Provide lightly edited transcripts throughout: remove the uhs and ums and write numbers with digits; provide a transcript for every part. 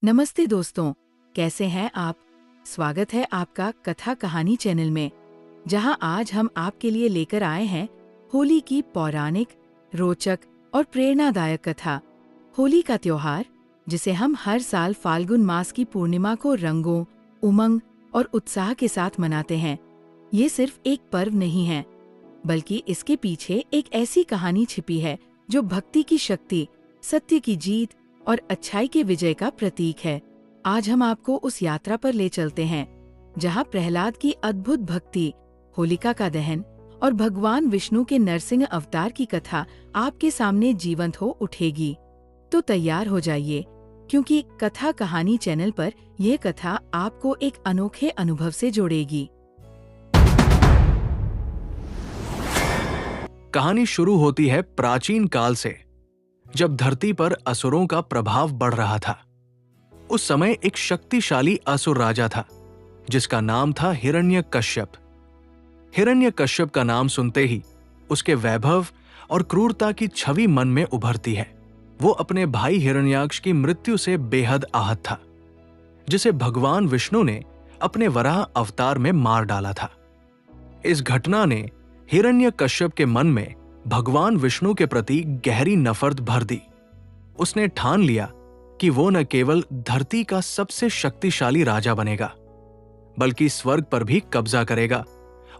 नमस्ते दोस्तों, कैसे हैं आप? स्वागत है आपका कथा कहानी चैनल में, जहां आज हम आपके लिए लेकर आए हैं होली की पौराणिक, रोचक और प्रेरणादायक कथा। होली का त्योहार, जिसे हम हर साल फाल्गुन मास की पूर्णिमा को रंगों, उमंग और उत्साह के साथ मनाते हैं, ये सिर्फ एक पर्व नहीं है, बल्कि इसके पीछे एक ऐसी कहानी छिपी है जो भक्ति की शक्ति, सत्य की जीत और अच्छाई के विजय का प्रतीक है। आज हम आपको उस यात्रा पर ले चलते हैं जहां प्रहलाद की अद्भुत भक्ति, होलिका का दहन और भगवान विष्णु के नरसिंह अवतार की कथा आपके सामने जीवंत हो उठेगी। तो तैयार हो जाइए, क्योंकि कथा कहानी चैनल पर यह कथा आपको एक अनोखे अनुभव से जोड़ेगी। कहानी शुरू होती है प्राचीन काल से, जब धरती पर असुरों का प्रभाव बढ़ रहा था। उस समय एक शक्तिशाली असुर राजा था, जिसका नाम था हिरण्यकश्यप। हिरण्यकश्यप का नाम सुनते ही उसके वैभव और क्रूरता की छवि मन में उभरती है। वो अपने भाई हिरण्याक्ष की मृत्यु से बेहद आहत था, जिसे भगवान विष्णु ने अपने वराह अवतार में मार डाला था। इस घटना ने हिरण्यकश्यप के मन में भगवान विष्णु के प्रति गहरी नफरत भर दी। उसने ठान लिया कि वो न केवल धरती का सबसे शक्तिशाली राजा बनेगा, बल्कि स्वर्ग पर भी कब्जा करेगा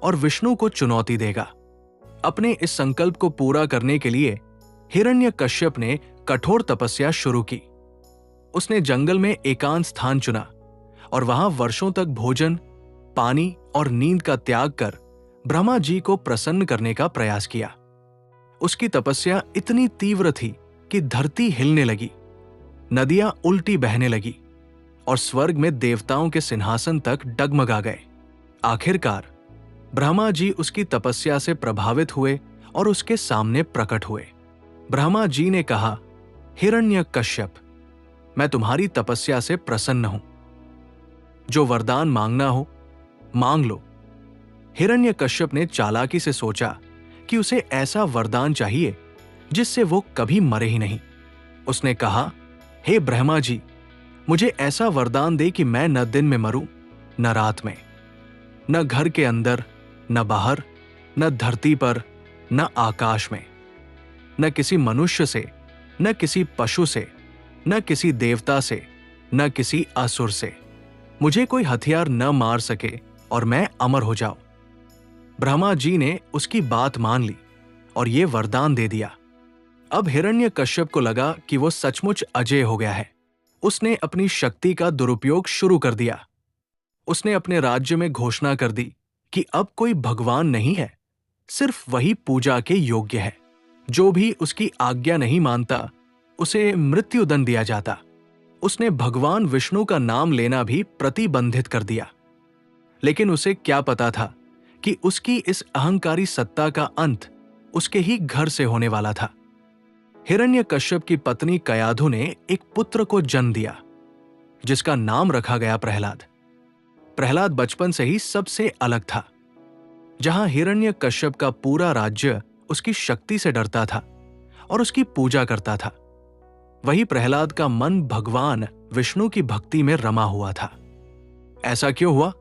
और विष्णु को चुनौती देगा। अपने इस संकल्प को पूरा करने के लिए हिरण्यकश्यप ने कठोर तपस्या शुरू की। उसने जंगल में एकांत स्थान चुना और वहां वर्षों तक भोजन, पानी और नींद का त्याग कर ब्रह्मा जी को प्रसन्न करने का प्रयास किया। उसकी तपस्या इतनी तीव्र थी कि धरती हिलने लगी, नदियां उल्टी बहने लगी और स्वर्ग में देवताओं के सिंहासन तक डगमगा गए। आखिरकार ब्रह्मा जी उसकी तपस्या से प्रभावित हुए और उसके सामने प्रकट हुए। ब्रह्मा जी ने कहा, हिरण्यकश्यप, मैं तुम्हारी तपस्या से प्रसन्न हूं। जो वरदान मांगना हो मांग लो। हिरण्यकश्यप ने चालाकी से सोचा कि उसे ऐसा वरदान चाहिए जिससे वो कभी मरे ही नहीं। उसने कहा, हे ब्रह्मा जी, मुझे ऐसा वरदान दे कि मैं न दिन में मरूं न रात में, न घर के अंदर न बाहर, न धरती पर न आकाश में, न किसी मनुष्य से, न किसी पशु से, न किसी देवता से, न किसी असुर से। मुझे कोई हथियार न मार सके और मैं अमर हो जाऊं। ब्रह्मा जी ने उसकी बात मान ली और ये वरदान दे दिया। अब हिरण्यकश्यप को लगा कि वो सचमुच अजय हो गया है। उसने अपनी शक्ति का दुरुपयोग शुरू कर दिया। उसने अपने राज्य में घोषणा कर दी कि अब कोई भगवान नहीं है, सिर्फ वही पूजा के योग्य है। जो भी उसकी आज्ञा नहीं मानता, उसे मृत्युदंड दिया जाता। उसने भगवान विष्णु का नाम लेना भी प्रतिबंधित कर दिया। लेकिन उसे क्या पता था कि उसकी इस अहंकारी सत्ता का अंत उसके ही घर से होने वाला था। हिरण्यकश्यप की पत्नी कयाधु ने एक पुत्र को जन्म दिया, जिसका नाम रखा गया प्रहलाद। प्रहलाद बचपन से ही सबसे अलग था। जहां हिरण्यकश्यप का पूरा राज्य उसकी शक्ति से डरता था और उसकी पूजा करता था, वही प्रहलाद का मन भगवान विष्णु की भक्ति में रमा हुआ था। ऐसा क्यों हुआ?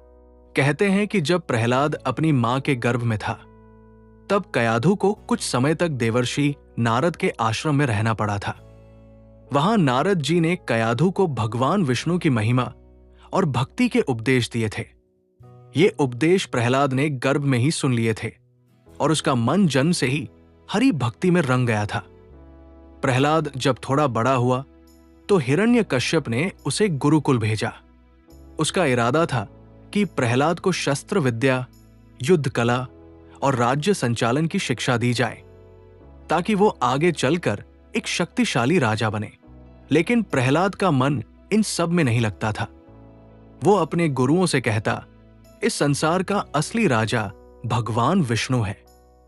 कहते हैं कि जब प्रहलाद अपनी मां के गर्भ में था, तब कयाधु को कुछ समय तक देवर्षि नारद के आश्रम में रहना पड़ा था। वहां नारद जी ने कयाधु को भगवान विष्णु की महिमा और भक्ति के उपदेश दिए थे। ये उपदेश प्रहलाद ने गर्भ में ही सुन लिए थे और उसका मन जन्म से ही हरि भक्ति में रंग गया था। प्रहलाद जब थोड़ा बड़ा हुआ तो हिरण्यकश्यप ने उसे गुरुकुल भेजा। उसका इरादा था कि प्रहलाद को शस्त्र विद्या, युद्ध कला और राज्य संचालन की शिक्षा दी जाए, ताकि वो आगे चलकर एक शक्तिशाली राजा बने। लेकिन प्रहलाद का मन इन सब में नहीं लगता था। वो अपने गुरुओं से कहता, इस संसार का असली राजा भगवान विष्णु है।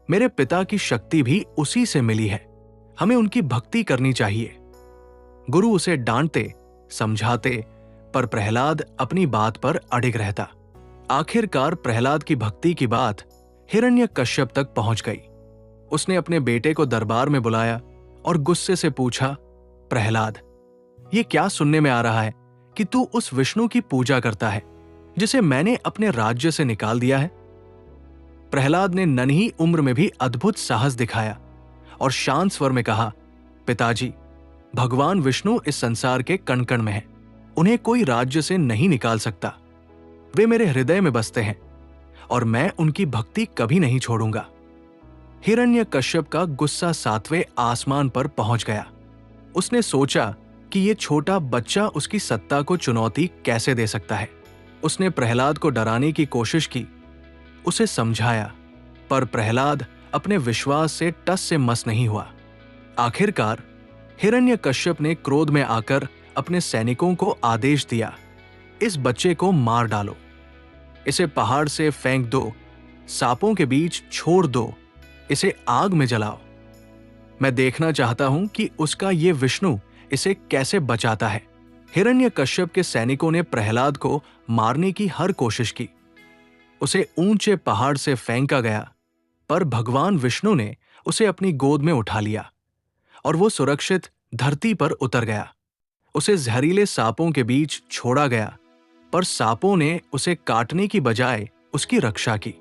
मेरे पिता की शक्ति भी उसी से मिली है। हमें उनकी भक्ति करनी चाहिए। गुरु उसे डांटते, समझाते, पर प्रहलाद अपनी बात पर अड़िग रहता। आखिरकार प्रहलाद की भक्ति की बात हिरण्यकश्यप तक पहुंच गई। उसने अपने बेटे को दरबार में बुलाया और गुस्से से पूछा, प्रहलाद, ये क्या सुनने में आ रहा है कि तू उस विष्णु की पूजा करता है जिसे मैंने अपने राज्य से निकाल दिया है? प्रहलाद ने नन्ही उम्र में भी अद्भुत साहस दिखाया और शांत स्वर में कहा, पिताजी, भगवान विष्णु इस संसार के कण कण में हैं। उन्हें कोई राज्य से नहीं निकाल सकता। वे मेरे हृदय में बसते हैं और मैं उनकी भक्ति कभी नहीं छोड़ूंगा। हिरण्यकश्यप का गुस्सा 7वें आसमान पर पहुंच गया। उसने सोचा कि यह छोटा बच्चा उसकी सत्ता को चुनौती कैसे दे सकता है। उसने प्रहलाद को डराने की कोशिश की, उसे समझाया, पर प्रहलाद अपने विश्वास से टस से मस नहीं हुआ। आखिरकार हिरण्यकश्यप ने क्रोध में आकर अपने सैनिकों को आदेश दिया, इस बच्चे को मार डालो, इसे पहाड़ से फेंक दो, सांपों के बीच छोड़ दो, इसे आग में जलाओ। मैं देखना चाहता हूं कि उसका ये विष्णु इसे कैसे बचाता है। हिरण्यकश्यप के सैनिकों ने प्रहलाद को मारने की हर कोशिश की। उसे ऊंचे पहाड़ से फेंका गया, पर भगवान विष्णु ने उसे अपनी गोद में उठा लिया और वो सुरक्षित धरती पर उतर गया। उसे जहरीले सांपों के बीच छोड़ा गया, पर सांपों ने उसे काटने की बजाय उसकी रक्षा की।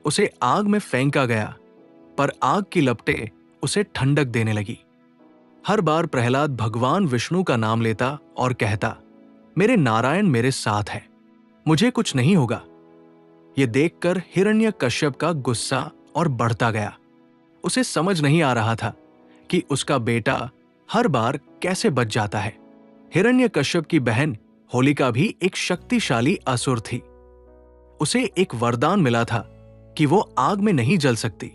उसे आग में फेंका गया, पर आग की लपटें उसे ठंडक देने लगी। हर बार प्रहलाद भगवान विष्णु का नाम लेता और कहता, मेरे नारायण मेरे साथ है, मुझे कुछ नहीं होगा। यह देखकर हिरण्यकश्यप का गुस्सा और बढ़ता गया। उसे समझ नहीं आ रहा था कि उसका बेटा हर बार कैसे बच जाता है। हिरण्यकश्यप की बहन होलिका भी एक शक्तिशाली असुर थी। उसे एक वरदान मिला था कि वो आग में नहीं जल सकती।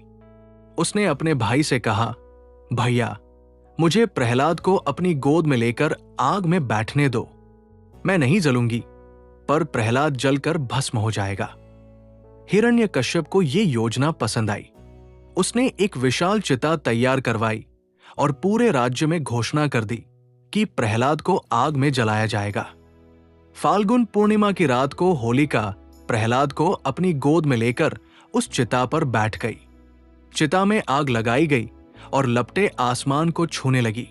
उसने अपने भाई से कहा, भैया, मुझे प्रहलाद को अपनी गोद में लेकर आग में बैठने दो। मैं नहीं जलूंगी, पर प्रहलाद जलकर भस्म हो जाएगा। हिरण्यकश्यप को यह योजना पसंद आई। उसने एक विशाल चिता तैयार करवाई और पूरे राज्य में घोषणा कर दी कि प्रहलाद को आग में जलाया जाएगा। फाल्गुन पूर्णिमा की रात को होलिका प्रहलाद को अपनी गोद में लेकर उस चिता पर बैठ गई। चिता में आग लगाई गई और लपटें आसमान को छूने लगी।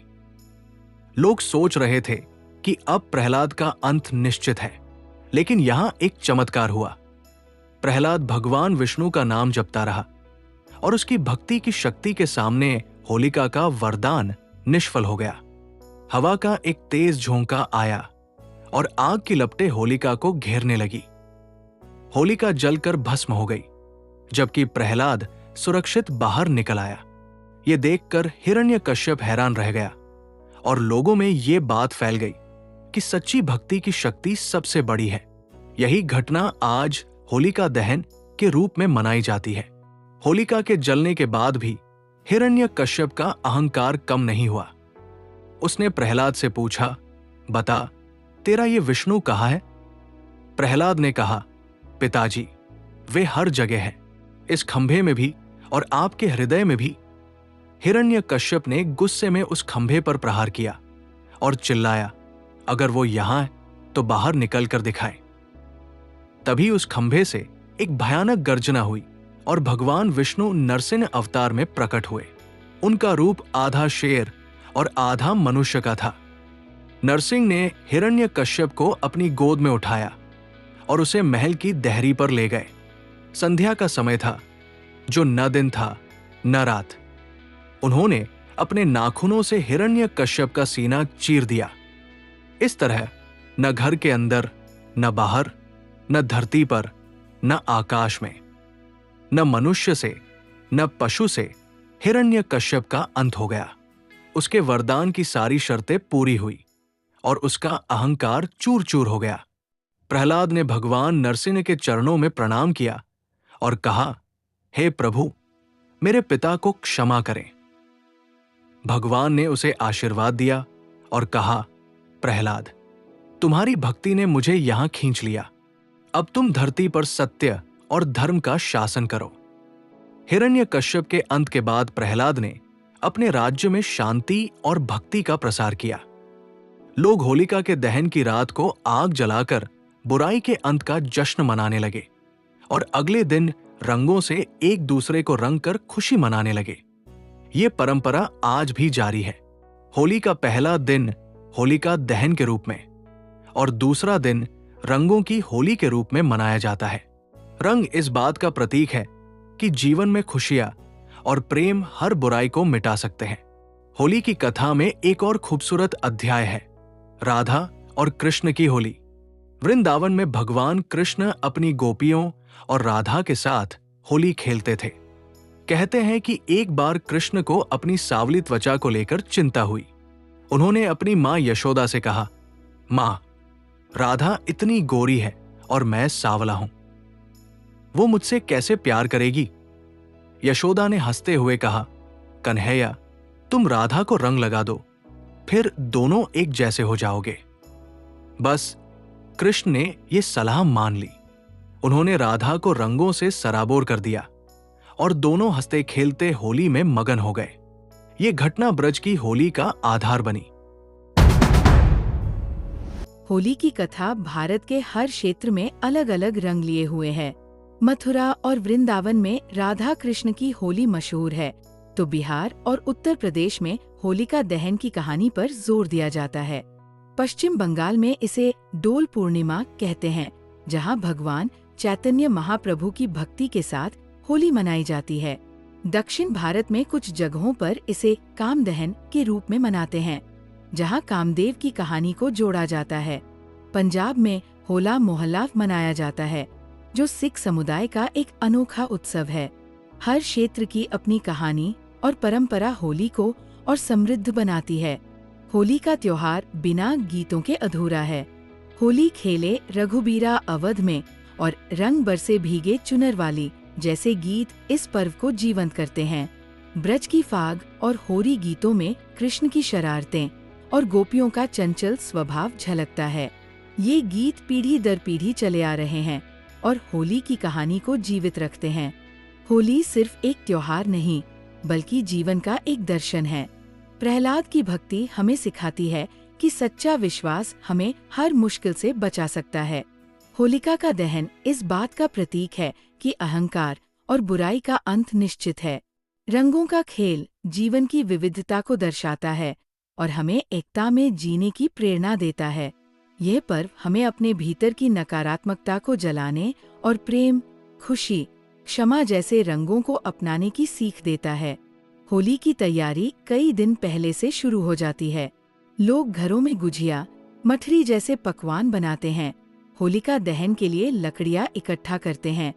लोग सोच रहे थे कि अब प्रहलाद का अंत निश्चित है, लेकिन यहां एक चमत्कार हुआ। प्रहलाद भगवान विष्णु का नाम जपता रहा और उसकी भक्ति की शक्ति के सामने होलिका का वरदान निष्फल हो गया। हवा का एक तेज झोंका आया और आग की लपटें होलिका को घेरने लगी। होलिका जलकर भस्म हो गई, जबकि प्रहलाद सुरक्षित बाहर निकल आया। यह देखकर हिरण्यकश्यप हैरान रह गया और लोगों में यह बात फैल गई कि सच्ची भक्ति की शक्ति सबसे बड़ी है। यही घटना आज होलिका दहन के रूप में मनाई जाती है। होलिका के जलने के बाद भी हिरण्यकश्यप का अहंकार कम नहीं हुआ। उसने प्रहलाद से पूछा, बता, तेरा ये विष्णु कहाँ है? प्रहलाद ने कहा, पिताजी, वे हर जगह है, इस खंभे में भी और आपके हृदय में भी। हिरण्यकश्यप ने गुस्से में उस खंभे पर प्रहार किया और चिल्लाया, अगर वो यहां है तो बाहर निकल कर दिखाए। तभी उस खंभे से एक भयानक गर्जना हुई और भगवान विष्णु नरसिंह अवतार में प्रकट हुए। उनका रूप आधा शेर और आधा मनुष्य का था। नरसिंह ने हिरण्यकश्यप को अपनी गोद में उठाया और उसे महल की देहरी पर ले गए। संध्या का समय था, जो न दिन था न रात। उन्होंने अपने नाखूनों से हिरण्यकश्यप का सीना चीर दिया। इस तरह न घर के अंदर, न बाहर, न धरती पर, न आकाश में, न मनुष्य से, न पशु से हिरण्यकश्यप का अंत हो गया। उसके वरदान की सारी शर्तें पूरी हुई और उसका अहंकार चूर चूर हो गया। प्रहलाद ने भगवान नरसिंह के चरणों में प्रणाम किया और कहा, हे प्रभु, मेरे पिता को क्षमा करें। भगवान ने उसे आशीर्वाद दिया और कहा, प्रहलाद, तुम्हारी भक्ति ने मुझे यहां खींच लिया। अब तुम धरती पर सत्य और धर्म का शासन करो। हिरण्यकश्यप के अंत के बाद प्रहलाद ने अपने राज्य में शांति और भक्ति का प्रसार किया। लोग होलिका के दहन की रात को आग जलाकर बुराई के अंत का जश्न मनाने लगे और अगले दिन रंगों से एक दूसरे को रंग कर खुशी मनाने लगे। ये परंपरा आज भी जारी है। होली का पहला दिन होलिका दहन के रूप में और दूसरा दिन रंगों की होली के रूप में मनाया जाता है। रंग इस बात का प्रतीक है कि जीवन में खुशियां और प्रेम हर बुराई को मिटा सकते हैं। होली की कथा में एक और खूबसूरत अध्याय है, राधा और कृष्ण की होली। वृंदावन में भगवान कृष्ण अपनी गोपियों और राधा के साथ होली खेलते थे। कहते हैं कि एक बार कृष्ण को अपनी सांवली त्वचा को लेकर चिंता हुई। उन्होंने अपनी मां यशोदा से कहा, मां, राधा इतनी गोरी है और मैं सांवला हूं, वो मुझसे कैसे प्यार करेगी? यशोदा ने हंसते हुए कहा, कन्हैया, तुम राधा को रंग लगा दो, फिर दोनों एक जैसे हो जाओगे। बस कृष्ण ने यह सलाह मान ली। उन्होंने राधा को रंगों से सराबोर कर दिया और दोनों हंसते खेलते होली में मगन हो गए। ये घटना ब्रज की होली का आधार बनी। होली की कथा भारत के हर क्षेत्र में अलग अलग रंग लिए हुए है। मथुरा और वृंदावन में राधा कृष्ण की होली मशहूर है, तो बिहार और उत्तर प्रदेश में होलिका दहन की कहानी पर जोर दिया जाता है। पश्चिम बंगाल में इसे डोल पूर्णिमा कहते हैं, जहां भगवान चैतन्य महाप्रभु की भक्ति के साथ होली मनाई जाती है। दक्षिण भारत में कुछ जगहों पर इसे कामदहन के रूप में मनाते हैं, जहां कामदेव की कहानी को जोड़ा जाता है। पंजाब में होला मोहल्ला मनाया जाता है, जो सिख समुदाय का एक अनोखा उत्सव है। हर क्षेत्र की अपनी कहानी और परंपरा होली को और समृद्ध बनाती है। होली का त्योहार बिना गीतों के अधूरा है। होली खेले रघुबीरा अवध में और रंग बरसे भीगे चुनर वाली जैसे गीत इस पर्व को जीवंत करते हैं। ब्रज की फाग और होरी गीतों में कृष्ण की शरारतें और गोपियों का चंचल स्वभाव झलकता है। ये गीत पीढ़ी दर पीढ़ी चले आ रहे हैं और होली की कहानी को जीवित रखते हैं। होली सिर्फ एक त्योहार नहीं, बल्कि जीवन का एक दर्शन है। प्रहलाद की भक्ति हमें सिखाती है कि सच्चा विश्वास हमें हर मुश्किल से बचा सकता है। होलिका का दहन इस बात का प्रतीक है कि अहंकार और बुराई का अंत निश्चित है। रंगों का खेल जीवन की विविधता को दर्शाता है और हमें एकता में जीने की प्रेरणा देता है। यह पर्व हमें अपने भीतर की नकारात्मकता को जलाने और प्रेम, खुशी, क्षमा जैसे रंगों को अपनाने की सीख देता है। होली की तैयारी कई दिन पहले से शुरू हो जाती है। लोग घरों में गुजिया, मठरी जैसे पकवान बनाते हैं, होलिका दहन के लिए लकड़ियां इकट्ठा करते हैं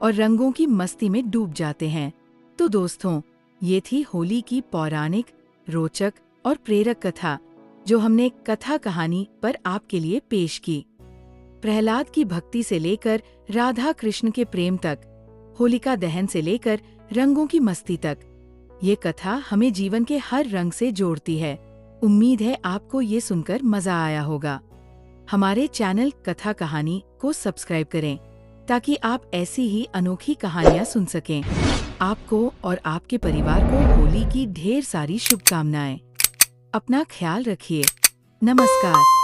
और रंगों की मस्ती में डूब जाते हैं। तो दोस्तों, ये थी होली की पौराणिक, रोचक और प्रेरक कथा, जो हमने कथा कहानी पर आपके लिए पेश की। प्रहलाद की भक्ति से लेकर राधा कृष्ण के प्रेम तक, होलिका दहन से लेकर रंगों की मस्ती तक, ये कथा हमें जीवन के हर रंग से जोड़ती है। उम्मीद है आपको ये सुनकर मजा आया होगा। हमारे चैनल कथा कहानी को सब्सक्राइब करें ताकि आप ऐसी ही अनोखी कहानियाँ सुन सकें। आपको और आपके परिवार को होली की ढेर सारी शुभकामनाएं। अपना ख्याल रखिए। नमस्कार।